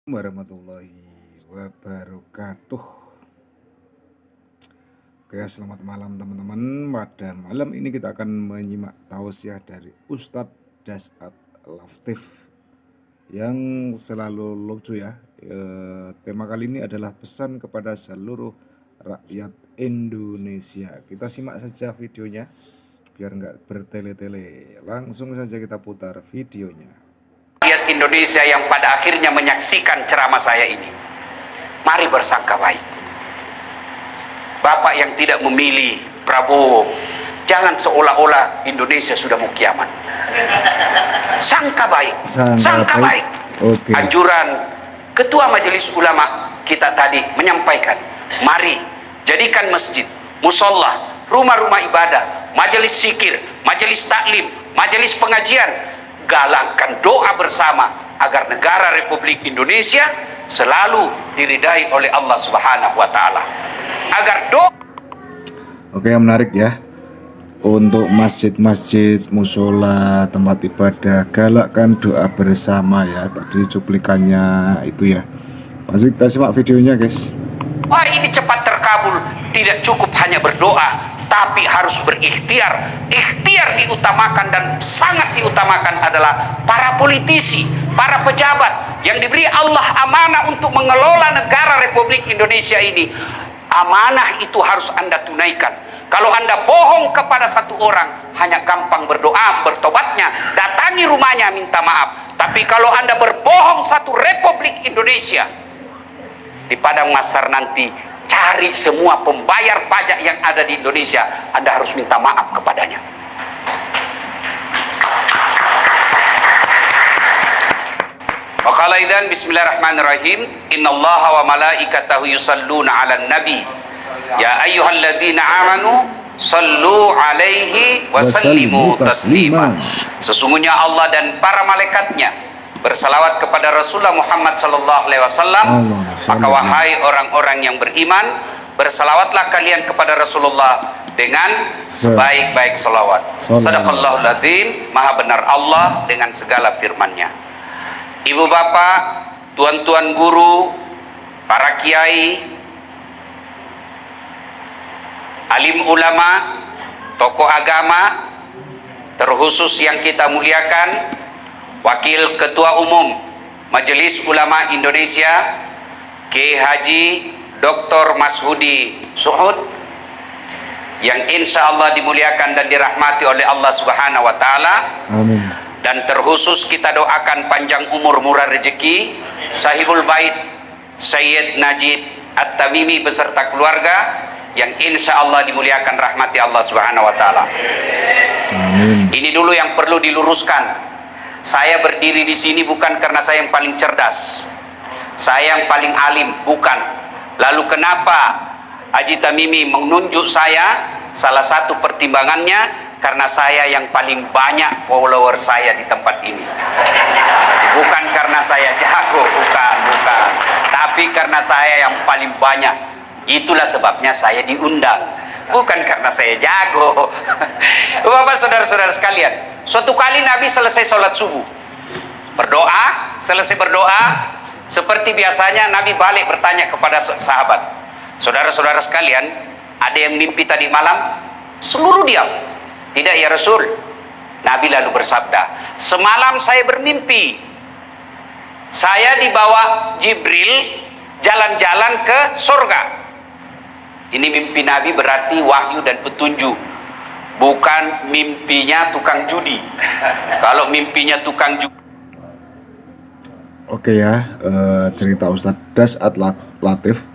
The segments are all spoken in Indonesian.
Warahmatullahi wabarakatuh. Oke, selamat malam teman-teman. Pada malam ini kita akan menyimak tausiah dari Ustadz Dasat Latif yang selalu lucu ya. Tema kali ini adalah pesan kepada seluruh rakyat Indonesia. Kita simak saja videonya biar nggak bertele-tele. Langsung saja kita putar videonya. Rakyat Indonesia yang pada akhirnya menyaksikan ceramah saya ini, mari bersangka baik. Bapak yang tidak memilih Prabowo, jangan seolah-olah Indonesia sudah mau kiamat. Sangka baik, sangka baik. Okay. Anjuran Ketua Majelis Ulama kita tadi menyampaikan, mari jadikan masjid, musola, rumah-rumah ibadah, majelis zikir, majelis taklim, majelis pengajian, galangkan doa bersama agar negara Republik Indonesia selalu diridai oleh Allah Subhanahu wa taala. Agar doa. Oke, yang menarik ya. Untuk masjid-masjid, musola, tempat ibadah, galakkan doa bersama ya. Tadi cuplikannya itu ya. Masuk kita simak videonya, guys. Wah, ini cepat terkabul. Tidak cukup hanya berdoa, tapi harus berikhtiar. Ikhtiar diutamakan dan sangat diutamakan adalah para politisi, para pejabat yang diberi Allah amanah untuk mengelola negara Republik Indonesia ini. Amanah itu harus Anda tunaikan. Kalau Anda bohong kepada satu orang, hanya gampang berdoa, bertobatnya, datangi rumahnya minta maaf. Tapi kalau Anda berbohong satu Republik Indonesia, di padang mahsyar nanti cari semua pembayar pajak yang ada di Indonesia, Anda harus minta maaf kepadanya. Wakala bismillahirrahmanirrahim. Innallaha wa malaikatahu yusalluna 'alan nabi. Ya ayyuhalladzina amanu sallu 'alaihi wa sallimu taslima. Sesungguhnya Allah dan para malaikatnya bersalawat kepada Rasulullah Muhammad sallallahu alaihi wasallam. Maka wahai orang-orang yang beriman, bersalawatlah kalian kepada Rasulullah dengan sebaik-baik salawat. Sadaqallahul adzim. Maha benar Allah dengan segala firman-Nya. Ibu bapak, tuan-tuan guru, para kiai, alim ulama, tokoh agama, terkhusus yang kita muliakan, Wakil Ketua Umum Majelis Ulama Indonesia, Kiai Haji Dr. Mashudi Suhud, yang insya Allah dimuliakan dan dirahmati oleh Allah Subhanahu wa Ta'ala. Amin. Dan terkhusus kita doakan panjang umur, murah rezeki Sahibul Bait Sayyid Najib At-Tamimi beserta keluarga yang insya Allah dimuliakan rahmati Allah Subhanahu wa Ta'ala. Ini dulu yang perlu diluruskan. Saya berdiri di sini bukan karena saya yang paling cerdas, saya yang paling alim, bukan. Lalu kenapa Haji Tamimi menunjuk saya? Salah satu pertimbangannya karena saya yang paling banyak follower saya di tempat ini. Bukan karena saya jago, bukan. Tapi karena saya yang paling banyak. Itulah sebabnya saya diundang. Bukan karena saya jago. Bapak saudara-saudara sekalian, suatu kali Nabi selesai sholat subuh, berdoa, selesai berdoa, seperti biasanya Nabi balik bertanya kepada sahabat, saudara-saudara sekalian, ada yang mimpi tadi malam? Seluruh diam. Tidak ya Rasul. Nabi lalu bersabda, semalam saya bermimpi, saya dibawa Jibril jalan-jalan ke surga. Ini mimpi Nabi berarti wahyu dan petunjuk, bukan mimpinya tukang judi. Kalau mimpinya tukang judi. Oke ya, cerita Ustadz Dasat Latif.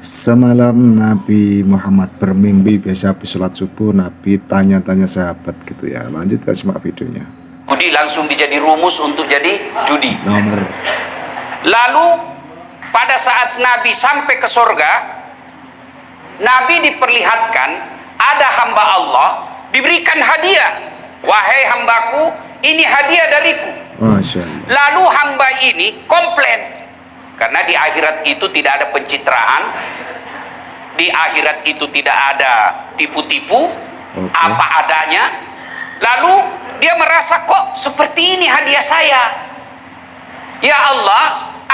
Semalam Nabi Muhammad bermimpi, biasa habis sholat subuh Nabi tanya-tanya sahabat gitu ya. Lanjut kita simak videonya. Judi langsung dijadi rumus untuk jadi judi. Nomor. Lalu pada saat Nabi sampai ke surga, Nabi diperlihatkan ada hamba Allah diberikan hadiah. Wahai hambaku, ini hadiah dariku. Masya Allah. Lalu hamba ini komplain, karena di akhirat itu tidak ada pencitraan, di akhirat itu tidak ada tipu-tipu, apa adanya. Lalu dia merasa, kok seperti ini hadiah saya. Ya Allah,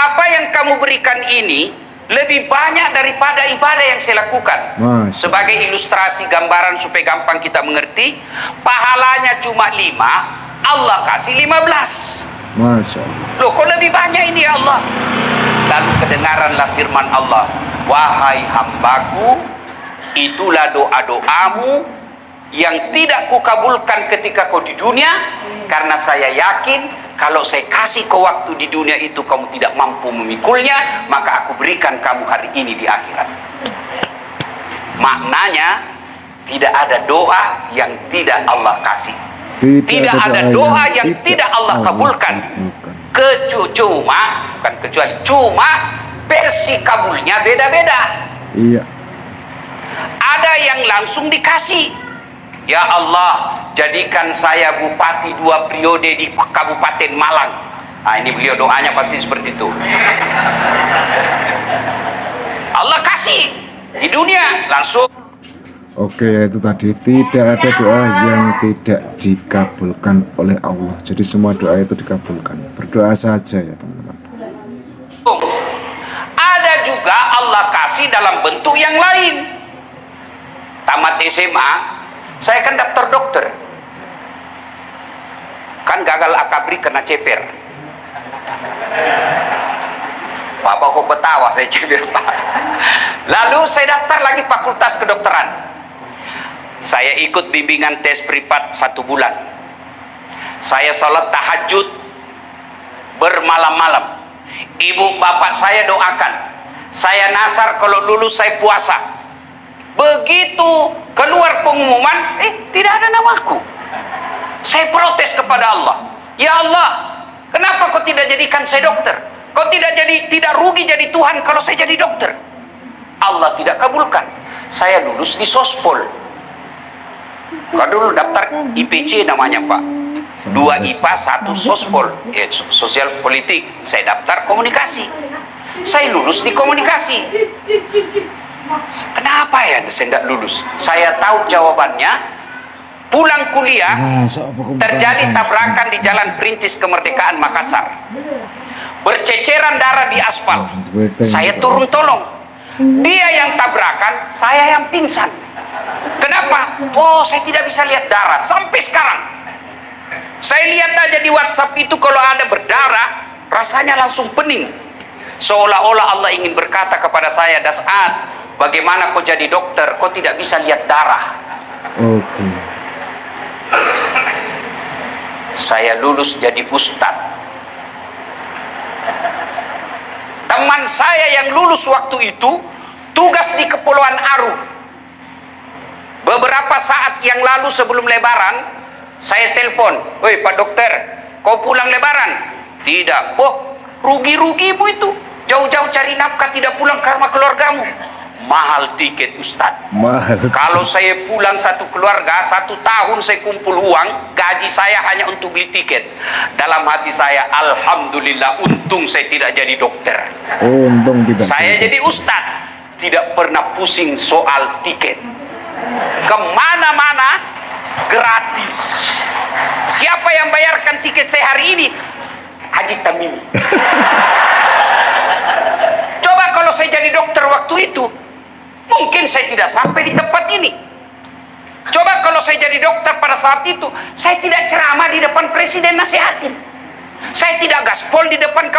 apa yang kamu berikan ini lebih banyak daripada ibadah yang saya lakukan. Sebagai ilustrasi gambaran supaya gampang kita mengerti, pahalanya cuma 5, Allah kasih 15. Masya Allah. Loh, kok lebih banyak ini ya Allah? Lalu kedengaranlah firman Allah, wahai hambaku, itulah doa-doamu yang tidak kukabulkan ketika kau di dunia, karena saya yakin kalau saya kasih kau waktu di dunia itu kamu tidak mampu memikulnya, maka aku berikan kamu hari ini di akhirat. Maknanya tidak ada doa yang tidak Allah kasih, tidak ada doa yang tidak Allah kabulkan, cuma versi kabulnya beda-beda. Iya. Ada yang langsung dikasih, ya Allah, jadikan saya bupati 2 periode di Kabupaten Malang. Nah, ini beliau doanya pasti seperti itu. Allah kasih di dunia langsung. Oke, itu tadi tidak ada doa yang tidak dikabulkan oleh Allah. Jadi semua doa itu dikabulkan. Berdoa saja ya teman-teman. Ada juga Allah kasih dalam bentuk yang lain. Tamat SMA, saya kan daftar dokter. Kan gagal akabri kena ceper. Bapak kok ketawa, saya ceper Pak. Lalu saya daftar lagi fakultas kedokteran. Saya ikut bimbingan tes privat 1 bulan. Saya salat tahajud bermalam-malam. Ibu bapak saya doakan. Saya nasar kalau lulus saya puasa. Begitu keluar pengumuman, tidak ada namaku. Saya protes kepada Allah. Ya Allah, kenapa kau tidak jadikan saya dokter? Kau tidak rugi jadi Tuhan kalau saya jadi dokter? Allah tidak kabulkan. Saya lulus di Sospol. Kau dulu daftar IPC namanya Pak. 2 IPA, 1 Sospol, sosial politik. Saya daftar komunikasi. Saya lulus di komunikasi. Kenapa ya saya tidak lulus? Saya tahu jawabannya. Pulang kuliah, terjadi tabrakan di Jalan Perintis Kemerdekaan Makassar. Berceceran darah di aspal. Saya turun tolong. Dia yang tabrakan, saya yang pingsan. Kenapa? Oh, saya tidak bisa lihat darah sampai sekarang. Saya lihat aja di WhatsApp itu kalau ada berdarah, rasanya langsung pening. Seolah-olah Allah ingin berkata kepada saya, Das'ad, bagaimana kau jadi dokter, kau tidak bisa lihat darah. Oke. Saya lulus jadi ustadz. Teman saya yang lulus waktu itu tugas di Kepulauan Aru. Beberapa saat yang lalu sebelum lebaran, saya telepon, "Woi Pak Dokter, kau pulang lebaran?" "Tidak." "Oh, rugi-rugi ibu itu. Jauh-jauh cari nafkah tidak pulang ke rumah keluargamu." "Mahal tiket Ustadz." Mahal. Kalau saya pulang satu keluarga, 1 tahun saya kumpul uang, gaji saya hanya untuk beli tiket. Dalam hati saya, alhamdulillah, untung saya tidak jadi dokter. Untung tidak. Saya jadi ustadz, tidak pernah pusing soal tiket. Kemana-mana gratis. Siapa yang bayarkan tiket saya hari ini? Haji Tamimi. Coba kalau saya jadi dokter waktu itu, mungkin saya tidak sampai di tempat ini. Coba kalau saya jadi dokter pada saat itu, saya tidak ceramah di depan presiden nasihatin. Saya tidak gaspol di depan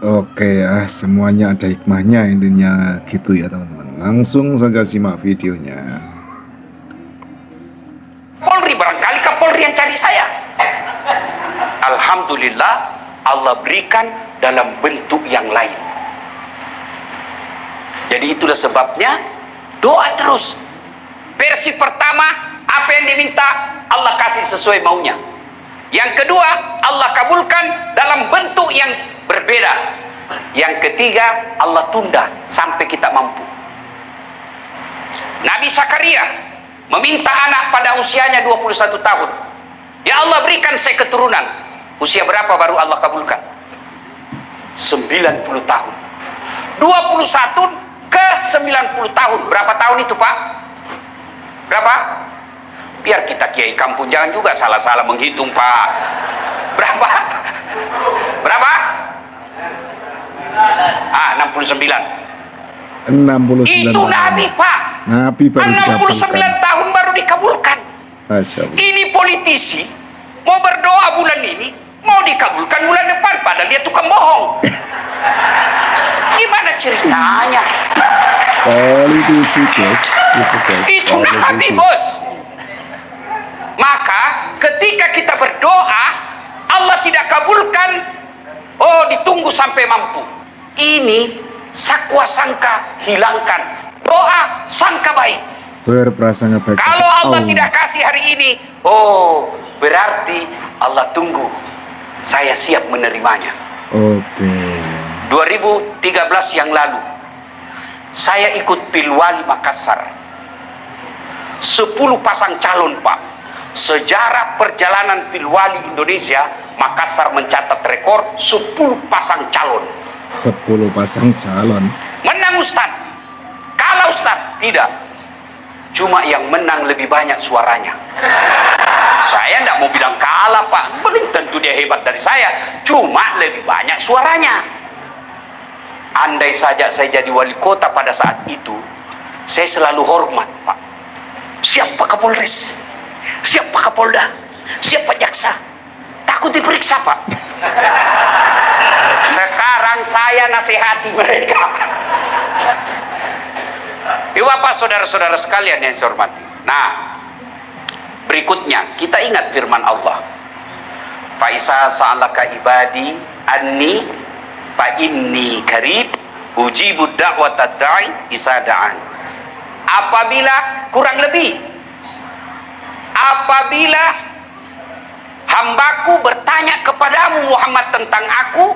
Oke ya, semuanya ada hikmahnya, intinya gitu ya teman-teman. Langsung saja simak videonya. Kapolri, barangkali Kapolri yang cari saya. Alhamdulillah, Allah berikan dalam bentuk yang lain. Jadi itulah sebabnya doa terus. Versi pertama, apa yang diminta Allah kasih sesuai maunya. Yang kedua, Allah kabulkan dalam bentuk yang berbeda. Yang ketiga, Allah tunda sampai kita mampu. Nabi Zakaria meminta anak pada usianya 21 tahun. Ya Allah, berikan saya keturunan. Usia berapa baru Allah kabulkan? 90 tahun. 21 ke 90 tahun. Berapa tahun itu Pak? Berapa? Biar kita kiai kampung jangan juga salah-salah menghitung Pak. Berapa? Berapa? 69. 69 Itu tahun. Nabi, Pak. Nabi baru 69 tahun baru dikabulkan. Masya Allah. Ini politisi mau berdoa bulan ini, mau dikabulkan bulan depan, padahal dia tukang bohong. Gimana ceritanya? Politisi guys, Itu Nabi, bos. Maka ketika kita berdoa Allah tidak kabulkan, oh ditunggu sampai mampu. Ini sakwa sangka hilangkan, doa sangka baik. Berprasangka baik. Kalau Allah tidak kasih hari ini, oh berarti Allah tunggu, saya siap menerimanya. Oke. 2013 yang lalu saya ikut Pilwali Makassar, 10 pasang calon, Pak. Sejarah perjalanan Pilwali Indonesia, Makassar mencatat rekor 10 pasang calon. 10 pasang calon. Menang Ustadz, kalah Ustadz, tidak. Cuma yang menang lebih banyak suaranya. Saya tidak mau bilang kalah, Pak, belum tentu dia hebat dari saya, cuma lebih banyak suaranya. Andai saja saya jadi wali kota pada saat itu, saya selalu hormat, Pak. Siapa Kapolres, siapa Kapolda, siapa jaksa, takut diperiksa, Pak. Sekarang saya nasihati mereka. Bapak, saudara-saudara sekalian yang saya hormati. Nah, berikutnya kita ingat firman Allah. Fa isa sa'alaka ibadi anni fa inni qarib ujibu da'watad da'i isa da'an. Apabila kurang lebih, apabila hambaku bertanya kepadamu Muhammad tentang aku,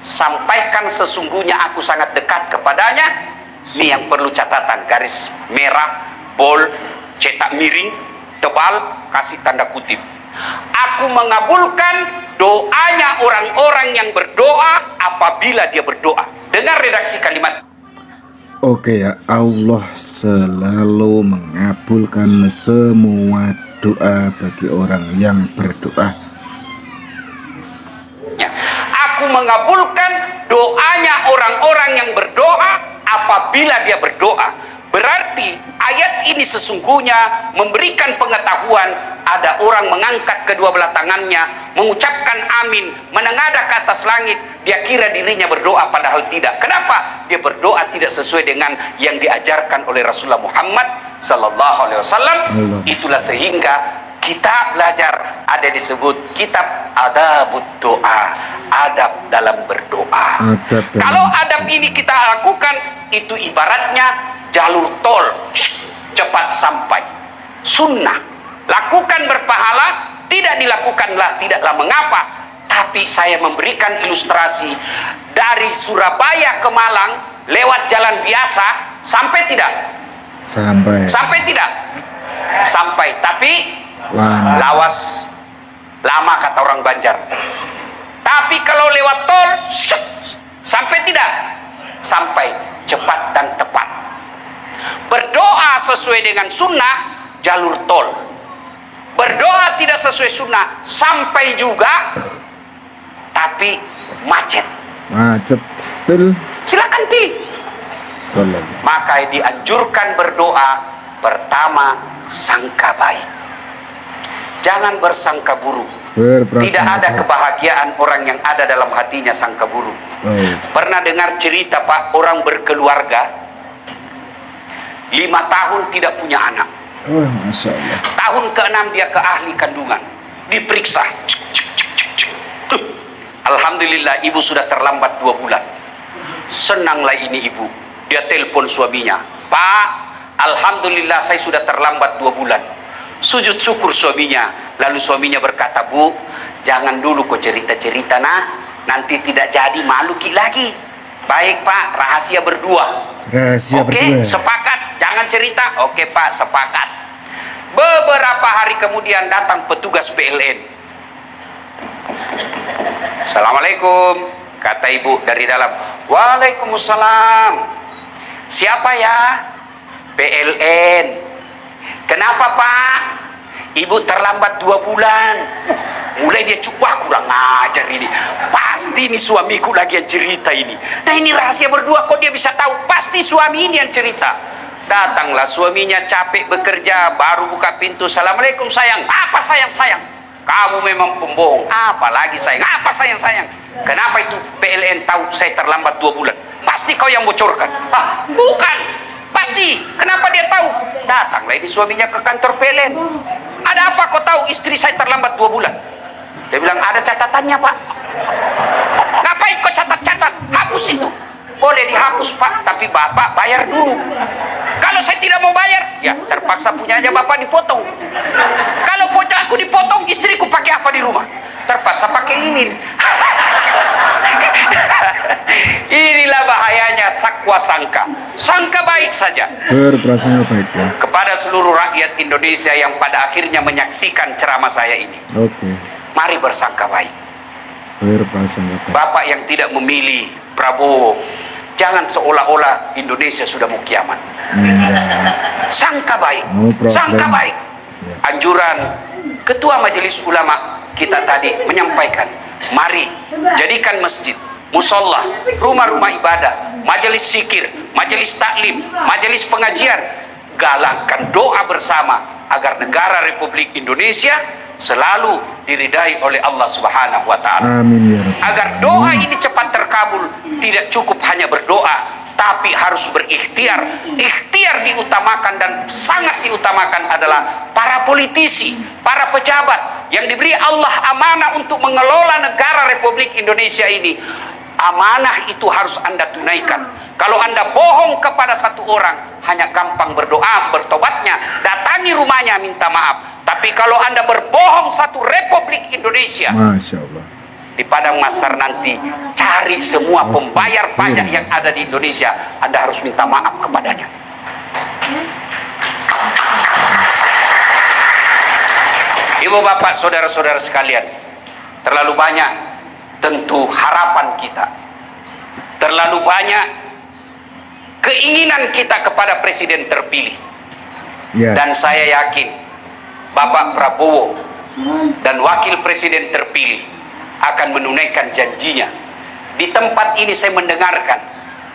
sampaikan sesungguhnya aku sangat dekat kepadanya. Ini yang perlu catatan, garis merah, bold, cetak miring, tebal, kasih tanda kutip. Aku mengabulkan doanya orang-orang yang berdoa apabila dia berdoa. Dengar redaksi kalimat. Oke ya, Allah selalu mengabulkan semua doa bagi orang yang berdoa. Ya, aku mengabulkan doanya orang-orang yang berdoa apabila dia berdoa. Berarti ayat ini sesungguhnya memberikan pengetahuan ada orang mengangkat kedua belah tangannya, mengucapkan amin, menengadah ke atas langit, dia kira dirinya berdoa padahal tidak. Kenapa? Dia berdoa tidak sesuai dengan yang diajarkan oleh Rasulullah Muhammad sallallahu alaihi wasallam. Itulah sehingga kita belajar, ada disebut kitab adabud doa, adab dalam berdoa. Kalau adab ini kita lakukan, itu ibaratnya jalur tol, cepat sampai. Sunnah, lakukan berpahala, tidak dilakukanlah tidaklah mengapa. Tapi saya memberikan ilustrasi dari Surabaya ke Malang lewat jalan biasa, sampai tidak? Sampai tidak? Sampai, tapi lawas, lama kata orang Banjar. Tapi kalau lewat tol, sampai tidak? Sampai, cepat dan tepat. Berdoa sesuai dengan sunnah, jalur tol. Berdoa tidak sesuai sunnah, sampai juga, tapi macet. Silakan pilih. Maka dianjurkan berdoa, pertama sangka baik, jangan bersangka buruk. Tidak ada kebahagiaan orang yang ada dalam hatinya sangka buruk. Pernah dengar cerita, Pak, orang berkeluarga 5 tahun tidak punya anak. Masya Allah. Tahun ke-6 dia ke ahli kandungan, diperiksa. Alhamdulillah ibu sudah terlambat 2 bulan. Senanglah ini ibu. Dia telepon suaminya, Pak, alhamdulillah saya sudah terlambat 2 bulan. Sujud syukur suaminya. Lalu suaminya berkata, Bu, jangan dulu kau cerita-cerita, nah, nanti tidak jadi malu lagi. Baik Pak, rahasia berdua. Oke, sepakat, jangan cerita. Oke Pak, sepakat. Beberapa hari kemudian datang petugas PLN. Assalamualaikum, kata ibu dari dalam. Waalaikumsalam. Siapa ya? PLN. Kenapa Pak? Ibu terlambat 2 bulan. Mulai dia wah kurang ajar ini. Pasti ini suamiku lagi yang cerita ini. Nah ini rahasia berdua, kok dia bisa tahu? Pasti suami ini yang cerita. Datanglah suaminya capek bekerja, baru buka pintu. Assalamualaikum sayang. Apa sayang? Kamu memang pembohong. Apalagi sayang? Apa sayang? Kenapa itu PLN tahu saya terlambat 2 bulan? Pasti kau yang bocorkan. Bukan. Pasti. Kenapa dia tahu? Datanglah ini suaminya ke kantor PLN. Ada apa kau tahu istri saya terlambat 2 bulan? Dia bilang ada catatannya pak. Ngapain kau catat? Hapus itu. Boleh dihapus pak, tapi bapak bayar dulu. Kalau saya tidak mau bayar, ya terpaksa punya aja bapak dipotong. Kalau foto aku dipotong, istriku pakai apa di rumah? Terpaksa pakai lilin. Inilah bahayanya sakwa sangka. Sangka baik saja. Berprasangka baik ya. Kepada seluruh rakyat Indonesia yang pada akhirnya menyaksikan ceramah saya ini. Oke. Mari bersangka baik. Berprasangka baik. Bapak yang tidak memilih Prabowo, jangan seolah-olah Indonesia sudah mau kiamat. Sangka baik. No problem. Sangka baik. Anjuran Ketua Majelis Ulama kita tadi menyampaikan, mari jadikan masjid, musola, rumah-rumah ibadah, majelis zikir, majelis taklim, majelis pengajian, galakkan doa bersama agar negara Republik Indonesia selalu diridai oleh Allah Subhanahu wa taala. Amin ya Rabbi. Agar doa ini cepat terkabul, tidak cukup hanya berdoa, tapi harus berikhtiar. Ikhtiar diutamakan dan sangat diutamakan adalah para politisi, para pejabat yang diberi Allah amanah untuk mengelola negara Republik Indonesia ini. Amanah itu harus Anda tunaikan. Kalau Anda bohong kepada satu orang, hanya gampang berdoa, bertobatnya, datangi rumahnya minta maaf. Tapi kalau Anda berbohong satu Republik Indonesia, Masya Allah. di padang mahsyar nanti cari semua pembayar pajak yang ada di Indonesia, Anda harus minta maaf kepadanya. Ibu bapak saudara-saudara sekalian, terlalu banyak tentu harapan kita, terlalu banyak keinginan kita kepada presiden terpilih. Dan saya yakin Bapak Prabowo dan wakil presiden terpilih akan menunaikan janjinya. Di tempat ini saya mendengarkan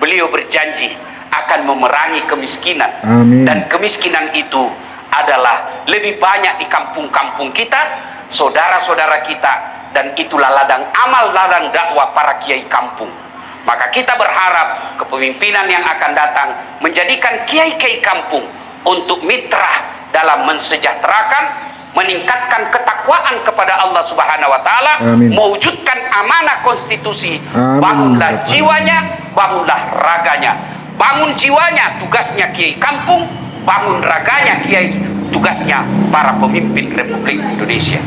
beliau berjanji akan memerangi kemiskinan. Amin. Dan kemiskinan itu adalah lebih banyak di kampung-kampung kita, saudara-saudara kita, dan itulah ladang amal, ladang dakwah para kiai kampung. Maka kita berharap kepemimpinan yang akan datang menjadikan kiai-kiai kampung untuk mitra dalam mensejahterakan, meningkatkan ketakwaan kepada Allah Subhanahu wa taala, mewujudkan amanah konstitusi. Bangunlah jiwanya, bangunlah raganya. Bangun jiwanya tugasnya kiai kampung, bangun raganya kiai tugasnya para pemimpin Republik Indonesia.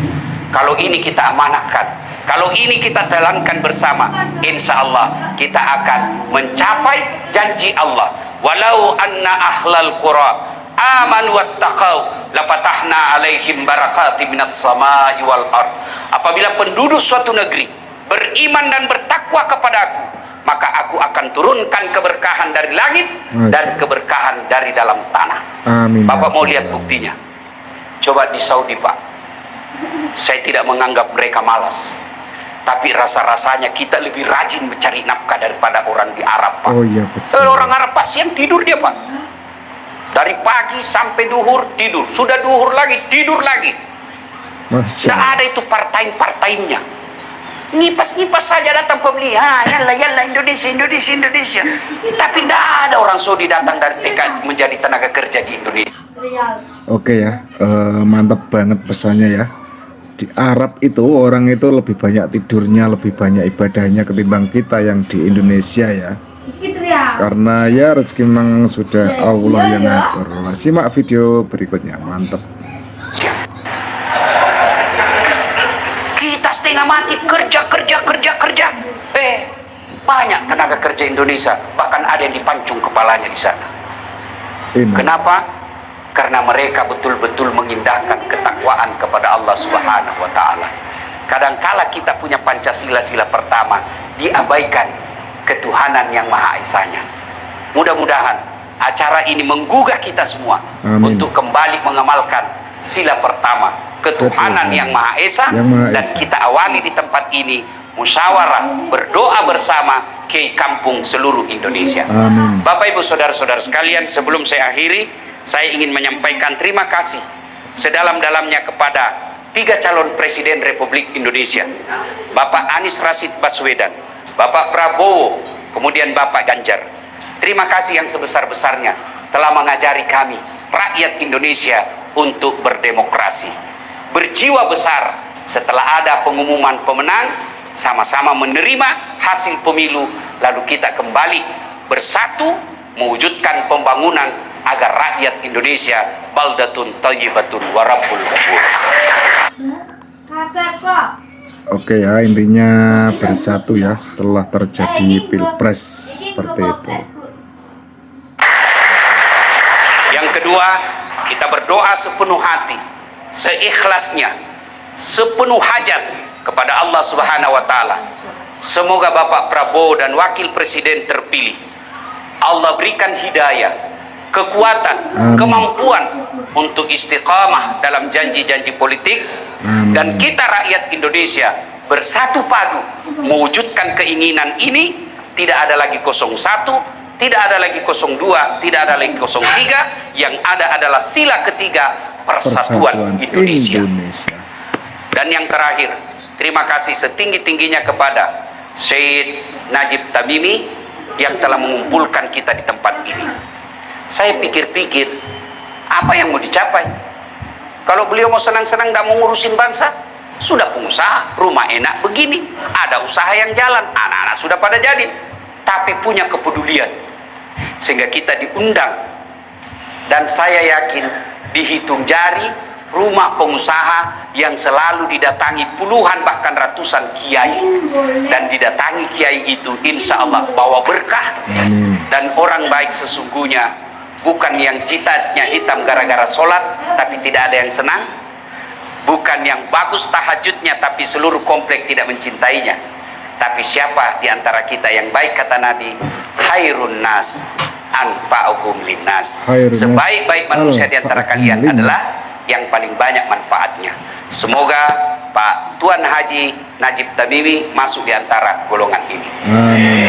Kalau ini kita amanahkan, kalau ini kita jalankan bersama, insya Allah kita akan mencapai janji Allah. Walau anna ahlal qura amanu wattaqau lafatahna alaihim barakati minas samai wal ard. Apabila penduduk suatu negeri beriman dan bertakwa kepadaku, maka aku akan turunkan keberkahan dari langit dan keberkahan dari dalam tanah. Amin. Bapak mau lihat buktinya? Coba di Saudi Pak. Saya tidak menganggap mereka malas, tapi rasa-rasanya kita lebih rajin mencari nafkah daripada orang di Arab Pak. Oh iya betul. Orang Arab Pak siang tidur dia Pak. Dari pagi sampai duhur tidur, sudah duhur lagi tidur lagi. Tidak ada itu part-time-nya. Ngipas-ngipas saja datang pembeli. Yalla Indonesia. Tapi tidak ada orang Saudi datang dari TK menjadi tenaga kerja di Indonesia. Oke ya, mantap banget pesannya ya. Di Arab itu orang itu lebih banyak tidurnya, lebih banyak ibadahnya ketimbang kita yang di Indonesia ya. Karena ya rezeki memang sudah Allah yang ngatur. Simak video berikutnya, mantap. Kita setengah mati kerja. Banyak tenaga kerja Indonesia, bahkan ada yang dipancung kepalanya di sana. Kenapa? Karena mereka betul-betul mengindahkan ketakwaan kepada Allah Subhanahu wa taala. Kadangkala kita punya Pancasila sila pertama diabaikan ketuhanan yang Maha Esanya. Mudah-mudahan acara ini menggugah kita semua untuk kembali mengamalkan sila pertama, ketuhanan yang Maha Esa, Yang Maha dan Esa. kita awali di tempat ini musyawarah berdoa bersama Kiai Kampung seluruh Indonesia. Amin. Bapak Ibu saudara-saudara sekalian, sebelum saya akhiri, saya ingin menyampaikan terima kasih sedalam-dalamnya kepada 3 calon Presiden Republik Indonesia, Bapak Anies Rashid Baswedan, Bapak Prabowo, kemudian Bapak Ganjar. Terima kasih yang sebesar-besarnya telah mengajari kami, rakyat Indonesia, untuk berdemokrasi. Berjiwa besar setelah ada pengumuman pemenang, sama-sama menerima hasil pemilu, lalu kita kembali bersatu mewujudkan pembangunan agar rakyat Indonesia baldatun thayyibatun wa rabbul ghafur. Oke ya, intinya bersatu ya setelah terjadi pilpres seperti itu. Yang kedua, kita berdoa sepenuh hati, seikhlasnya, sepenuh hajat kepada Allah Subhanahu wa taala. Semoga Bapak Prabowo dan Wakil Presiden terpilih Allah berikan hidayah, kekuatan, kemampuan untuk istiqamah dalam janji-janji politik. Dan kita rakyat Indonesia bersatu padu mewujudkan keinginan ini. Tidak ada lagi 01, tidak ada lagi 02, tidak ada lagi 03. Yang ada adalah sila ketiga, persatuan Indonesia. Dan yang terakhir, terima kasih setinggi-tingginya kepada Syed Najib Tamimi yang telah mengumpulkan kita di tempat ini. Saya pikir-pikir, apa yang mau dicapai? Kalau beliau mau senang-senang, nggak mau ngurusin bangsa, sudah pengusaha, rumah enak begini, ada usaha yang jalan, anak-anak sudah pada jadi, tapi punya kepedulian, sehingga kita diundang. Dan saya yakin dihitung jari rumah pengusaha yang selalu didatangi puluhan bahkan ratusan kiai, dan didatangi kiai itu insya Allah bawa berkah. Dan orang baik sesungguhnya bukan yang jidatnya hitam gara-gara sholat tapi tidak ada yang senang, bukan yang bagus tahajudnya tapi seluruh komplek tidak mencintainya, tapi siapa di antara kita yang baik? Kata Nabi, khairun nas anfa'uhum linnas, sebaik-baik manusia di antara kalian adalah yang paling banyak manfaatnya. Semoga Pak Tuan Haji Najib Tamimi masuk di antara golongan ini.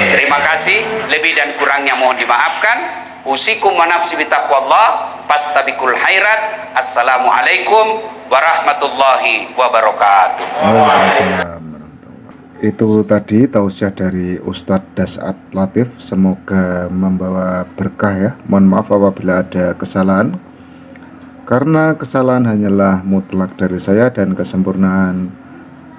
Terima kasih, lebih dan kurangnya mohon dimaafkan. Usikum wa nafsi bitaqwallah, fastabiqul khairat. Assalamualaikum warahmatullahi wabarakatuh. Itu tadi tausiah dari Ustadz Dasat Latif, semoga membawa berkah ya. Mohon maaf apabila ada kesalahan, karena kesalahan hanyalah mutlak dari saya dan kesempurnaan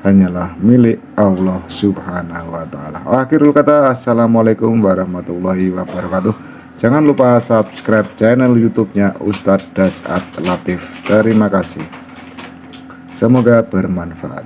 hanyalah milik Allah Subhanahu wa taala. Akhirul kata, assalamualaikum warahmatullahi wabarakatuh. Jangan lupa subscribe channel YouTube-nya Ustadz Dasat Latif. Terima kasih. Semoga bermanfaat.